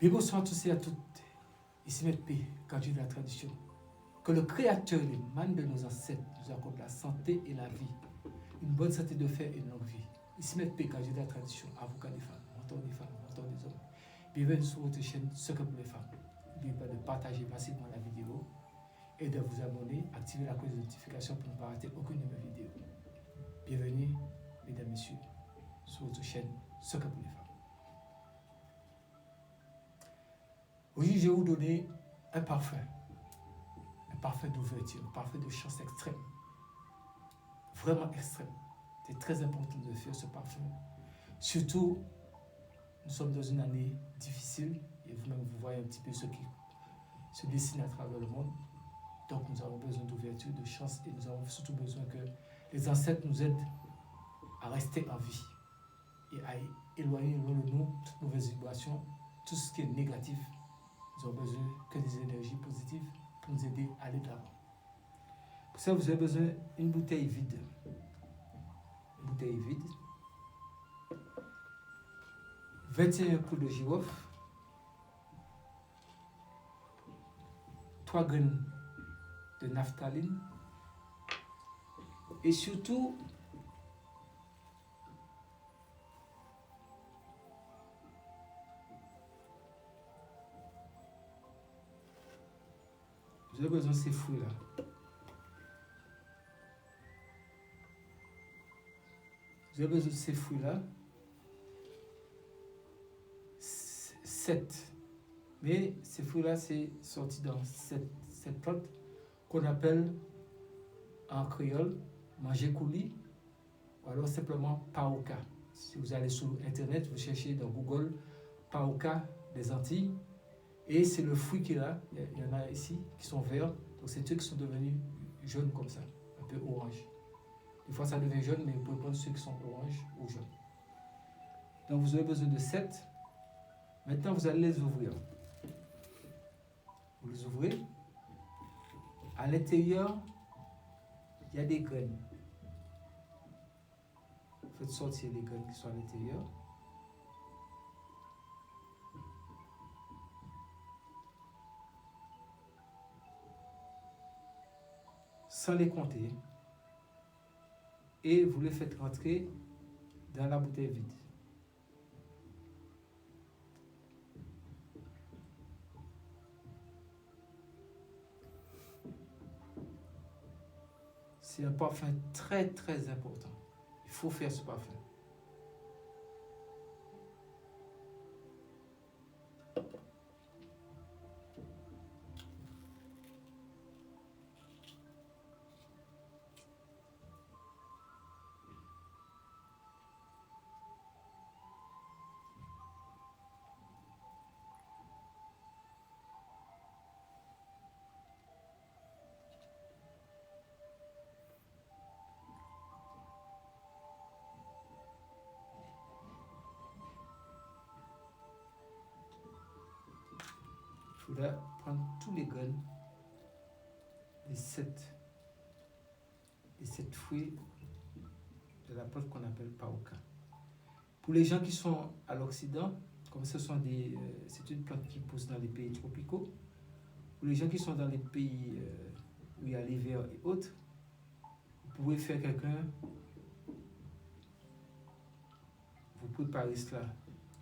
Mais bonsoir à tous et à toutes. Ici Maître P, gardien de la tradition. Que le Créateur, les mânes de nos ancêtres, nous accorde la santé et la vie. Une bonne santé de fer et une longue vie. Ici Maître P, gardien de la tradition, avocat des femmes, mentor des femmes, mentor des hommes. Bienvenue sur votre chaîne Secret pour les femmes. N'oubliez pas de partager massivement la vidéo et de vous abonner, activer la cloche de notification pour ne pas rater aucune de mes vidéos. Bienvenue, mesdames, messieurs, sur votre chaîne Secret pour les femmes. Aujourd'hui, je vais vous donner un parfum d'ouverture, un parfum de chance extrême, vraiment extrême. C'est très important de faire ce parfum. Surtout, nous sommes dans une année difficile et vous-même vous voyez un petit peu ce qui se dessine à travers le monde. Donc nous avons besoin d'ouverture, de chance et nous avons surtout besoin que les ancêtres nous aident à rester en vie et à éloigner de nous toutes mauvaises vibrations, tout ce qui est négatif. Nous avons besoin que des énergies positives pour nous aider à aller de l'avant. Pour ça, vous avez besoin d'une bouteille vide. Une bouteille vide. 21 coups de girofle. 3 graines de naphtaline. Et surtout, vous avez besoin de ces fruits-là. Vous avez besoin de ces fruits-là. 7. Mais ces fruits-là, c'est sorti dans cette plante qu'on appelle en créole manjékouli ou alors simplement paoka. Si vous allez sur Internet, vous cherchez dans Google paoka des Antilles. Et c'est le fruit qu'il a. Il y en a ici qui sont verts. Donc c'est ceux qui sont devenus jaunes comme ça, un peu orange. Des fois ça devient jaune, mais vous pouvez prendre ceux qui sont orange ou jaunes. Donc vous avez besoin de 7. Maintenant vous allez les ouvrir. Vous les ouvrez. À l'intérieur, il y a des graines. Vous faites sortir les graines qui sont à l'intérieur. Sans les compter, et vous les faites rentrer dans la bouteille vide. C'est un parfum très très important. Il faut faire ce parfum. Il faudra prendre tous les graines des 7 fruits de la plante qu'on appelle paoka. Pour les gens qui sont à l'Occident, comme c'est une plante qui pousse dans les pays tropicaux, pour les gens qui sont dans les pays où il y a l'hiver et autres, vous pouvez faire vous préparez cela,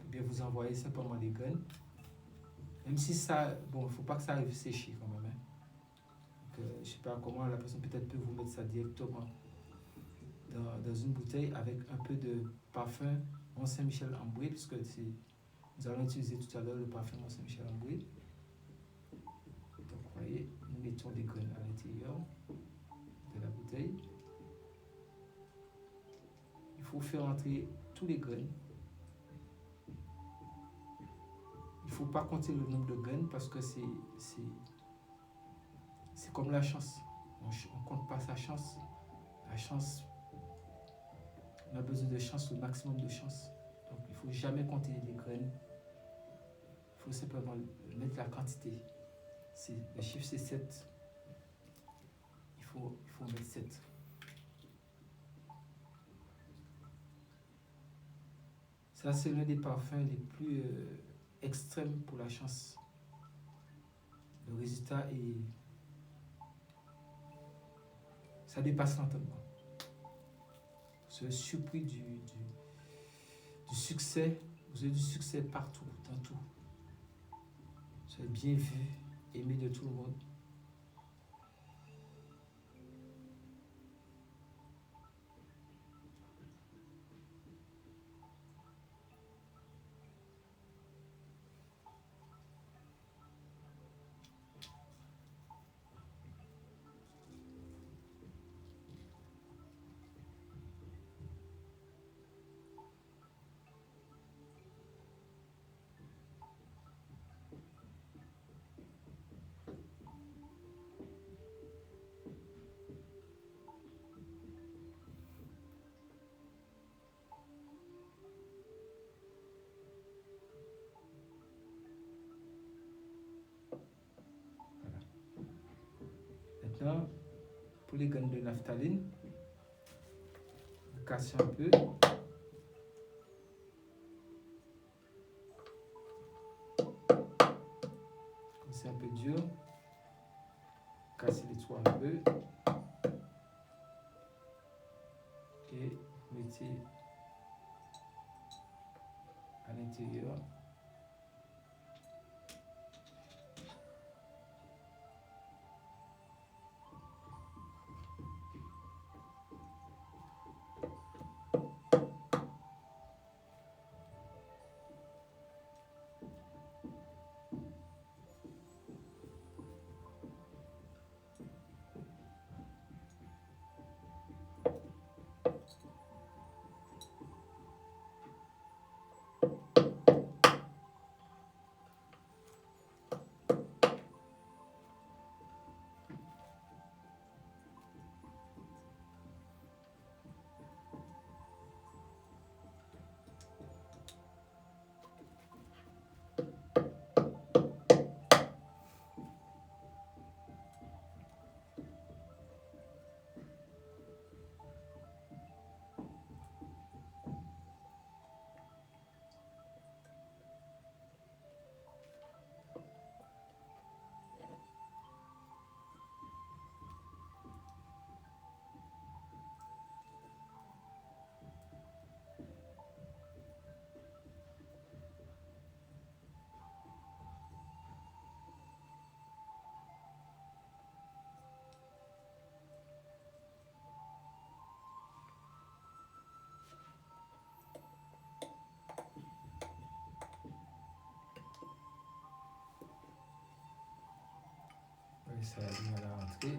et bien vous envoyez simplement les graines. Même si ça, bon, il ne faut pas que ça arrive sécher quand même. Donc, je ne sais pas comment la personne peut-être peut vous mettre ça directement dans une bouteille avec un peu de parfum Mont-Saint-Michel Ambré, puisque nous allons utiliser tout à l'heure le parfum Mont-Saint-Michel Ambré. Donc, vous voyez, nous mettons des graines à l'intérieur de la bouteille. Il faut faire entrer tous les graines. Il ne faut pas compter le nombre de graines parce que c'est comme la chance. On ne compte pas sa chance. La chance, on a besoin de chance, le maximum de chance. Donc il ne faut jamais compter les graines. Il faut simplement mettre la quantité. Le chiffre c'est 7. Il faut mettre 7. Ça c'est l'un des parfums les plus extrême pour la chance. Le résultat est... Ça dépasse l'entendement. Vous serez surpris du succès. Vous avez du succès partout, dans tout. Vous serez bien vu, aimé de tout le monde. Maintenant, pour les graines de naphtaline, vous cassez un peu. Comme c'est un peu dur, cassez les trois un peu. Et mettez à l'intérieur. Et ça va bien à la rentrée.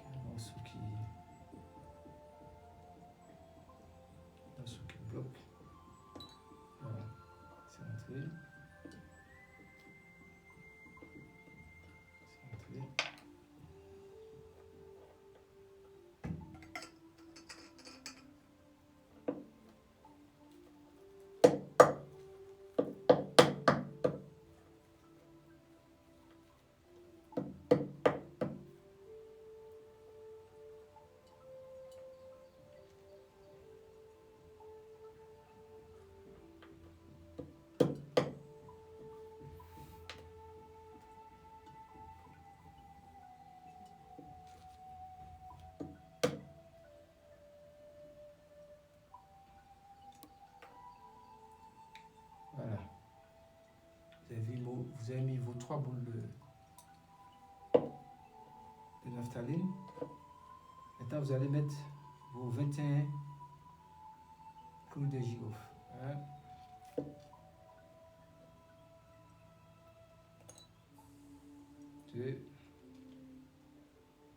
Un morceau qui bloque. Voilà, c'est rentré. C'est rentré. Voilà. Vous avez mis vos 3 boules de naphtaline. Maintenant, vous allez mettre vos 21 clous de girofle. 1, 2,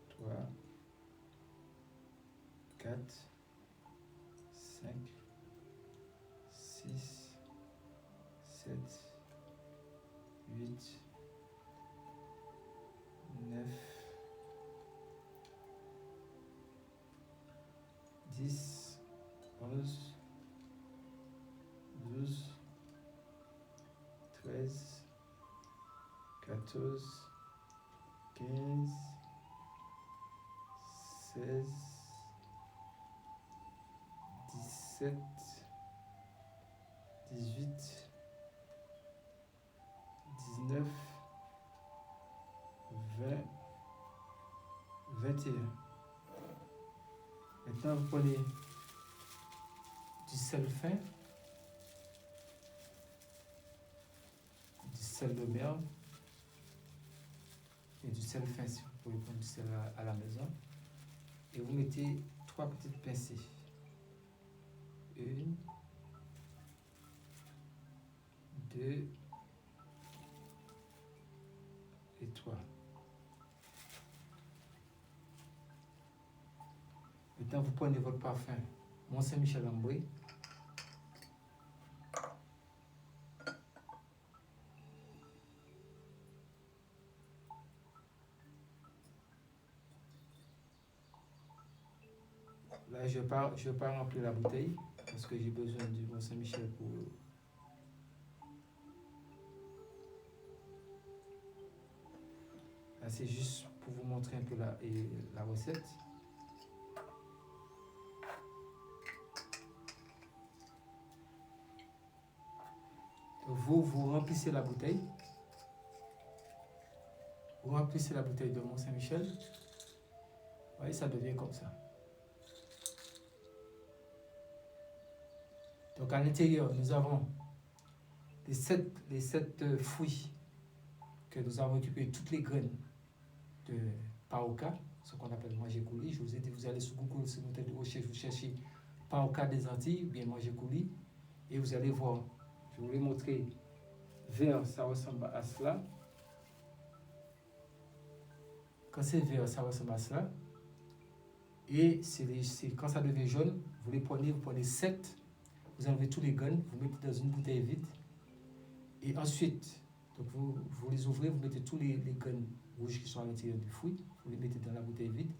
3, 4, 5, 6, 7, 8, 9, 10, 11, 12, 13, 14, 15, 16, 17, 18, 19, 20, 21. Maintenant, vous prenez du sel fin, du sel de mer et du sel fin si vous pouvez prendre du sel à la maison. Et vous mettez 3 petites pincées. 1, 2 et 3. Maintenant, vous prenez votre parfum Mont Saint-Michel Amboy. Là, je vais pas remplir la bouteille parce que j'ai besoin du Mont Saint-Michel pour... Là, c'est juste pour vous montrer un peu la recette. Vous remplissez la bouteille. Vous remplissez la bouteille de Mont Saint-Michel. Vous voyez, ça devient comme ça. Donc à l'intérieur, nous avons les 7 fruits que nous avons récupérés, toutes les graines de Paoka, ce qu'on appelle manger coulis. Je vous ai dit, vous allez sur Google, sur moteur de recherche, vous cherchez Paoka des Antilles, ou bien manger coulis, et vous allez voir. Je vais vous les montrer. Vert, ça ressemble à cela. Quand c'est vert, ça ressemble à cela. Et quand ça devient jaune, vous prenez 7. Vous enlevez tous les graines, vous mettez dans une bouteille vide. Et ensuite, donc vous les ouvrez, vous mettez tous les graines rouges qui sont à l'intérieur du fruit, vous les mettez dans la bouteille vide.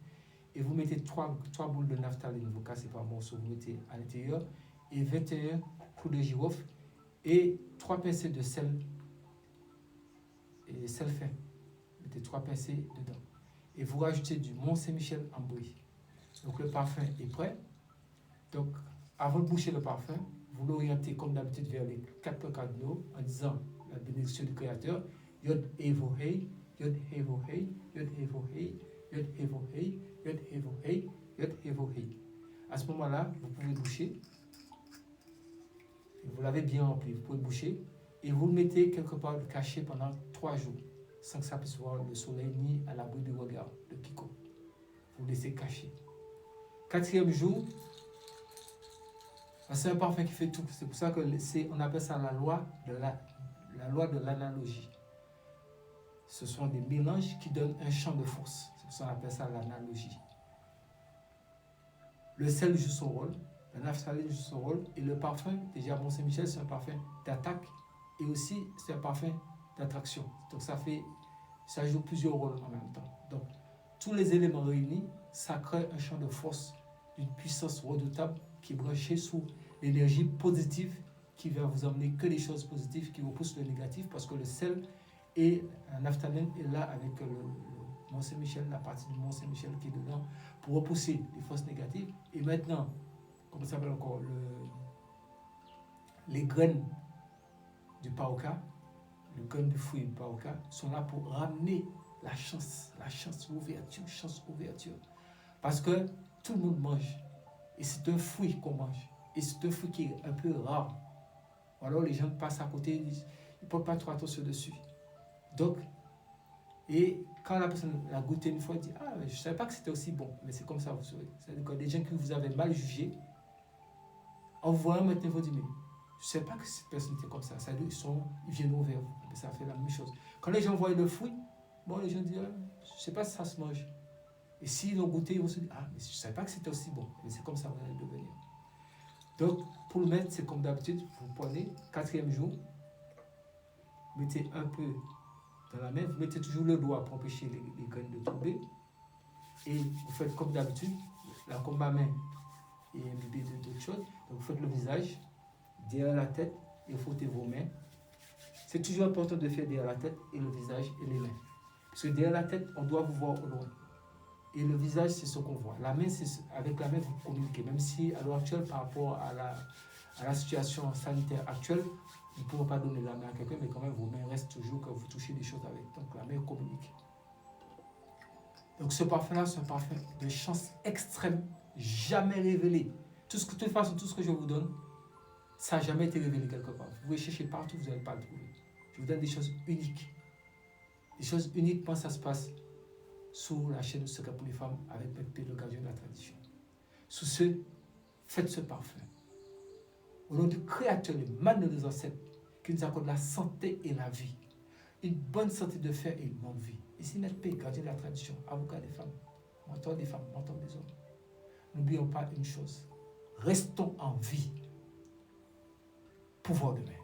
Et vous mettez 3 boules de naphtaline, vous cassez par morceaux, vous mettez à l'intérieur. Et 21 coups de girofle. Et 3 pincées de sel. Et sel fin. Vous mettez 3 pincées dedans. Et vous rajoutez du Mont Saint-Michel Amboy. Donc le parfum est prêt. Donc, avant de boucher le parfum, vous l'orientez comme d'habitude vers les 4 cardinaux en disant la bénédiction du Créateur. Yod Evo Hei, Yod Evo Hei, Yod Evo Hei, Yod Evo Hei, Yod Evo Hei, Yod Evo Hei. À ce moment-là, vous pouvez boucher. Vous l'avez bien rempli, vous pouvez boucher. Et vous le mettez quelque part caché pendant 3 jours, sans que ça puisse voir le soleil ni à l'abri du regard de quiconque. Vous le laissez caché. 4e jour, c'est un parfum qui fait tout. C'est pour ça qu'on appelle ça la loi de l'analogie. Ce sont des mélanges qui donnent un champ de force. C'est pour ça qu'on appelle ça l'analogie. Le sel joue son rôle, la naphtaline joue son rôle, et le parfum, déjà Mont Saint-Michel, c'est un parfum d'attaque, et aussi c'est un parfum d'attraction. Donc ça joue plusieurs rôles en même temps. Donc tous les éléments réunis, ça crée un champ de force d'une puissance redoutable qui est branchée sous l'énergie positive qui va vous emmener que des choses positives qui repoussent le négatif, parce que le sel et la naphtaline est là avec le Mont Saint-Michel, la partie du Mont Saint-Michel qui est dedans pour repousser les forces négatives. Et maintenant, comment ça s'appelle encore, les graines du Paoka, les graines du fruit du Paoka sont là pour ramener la chance, ouverture. Parce que tout le monde mange. Et c'est un fruit qu'on mange. Et c'est un fruit qui est un peu rare. Alors les gens passent à côté, ils ne portent pas trop attention dessus. Donc, et quand la personne l'a goûté une fois, elle dit « Ah, mais je ne savais pas que c'était aussi bon. » Mais c'est comme ça, vous saurez. C'est-à-dire que des gens que vous avez mal jugés, en voyant maintenant, vous dites « Mais je ne savais pas que cette personne était comme ça. » C'est-à-dire ils viennent vers vous. Mais ça fait la même chose. Quand les gens voient le fruit, bon, les gens disent ah, « Je ne sais pas si ça se mange. » Et s'ils l'ont goûté, ils vont se dire « Ah, mais je ne savais pas que c'était aussi bon. » Mais c'est comme ça que vous allez devenir. Donc, pour le mettre, c'est comme d'habitude, vous prenez, 4e jour, mettez un peu dans la main, vous mettez toujours le doigt pour empêcher les graines de tomber. Et vous faites comme d'habitude, là comme ma main et imbibé d'autres choses. Donc vous faites le visage, derrière la tête, et vous frottez vos mains. C'est toujours important de faire derrière la tête et le visage et les mains. Parce que derrière la tête, on doit vous voir au loin. Et le visage, c'est ce qu'on voit. La main, avec la main, vous communiquez. Même si, à l'heure actuelle, par rapport à la situation sanitaire actuelle, nous ne pouvons pas donner la main à quelqu'un, mais quand même, vos mains restent toujours quand vous touchez des choses avec. Donc, la main communique. Donc, ce parfum-là, c'est un parfum de chance extrême, jamais révélé. De toute façon, tout ce que je vous donne, ça n'a jamais été révélé quelque part. Vous pouvez chercher partout, vous n'allez pas le trouver. Je vous donne des choses uniques. Des choses uniques, quand ça se passe sur la chaîne Secret pour les femmes avec Pépé, le gardien de la tradition. Sous ce, faites ce parfum. Au nom du Créateur, le mal de nos ancêtres, qui nous accorde la santé et la vie. Une bonne santé de fer et une longue vie. Ici, notre Pépé, gardien de la tradition, avocat des femmes, mentor des femmes, mentor des hommes. N'oublions pas une chose. Restons en vie. Pouvoir de mer.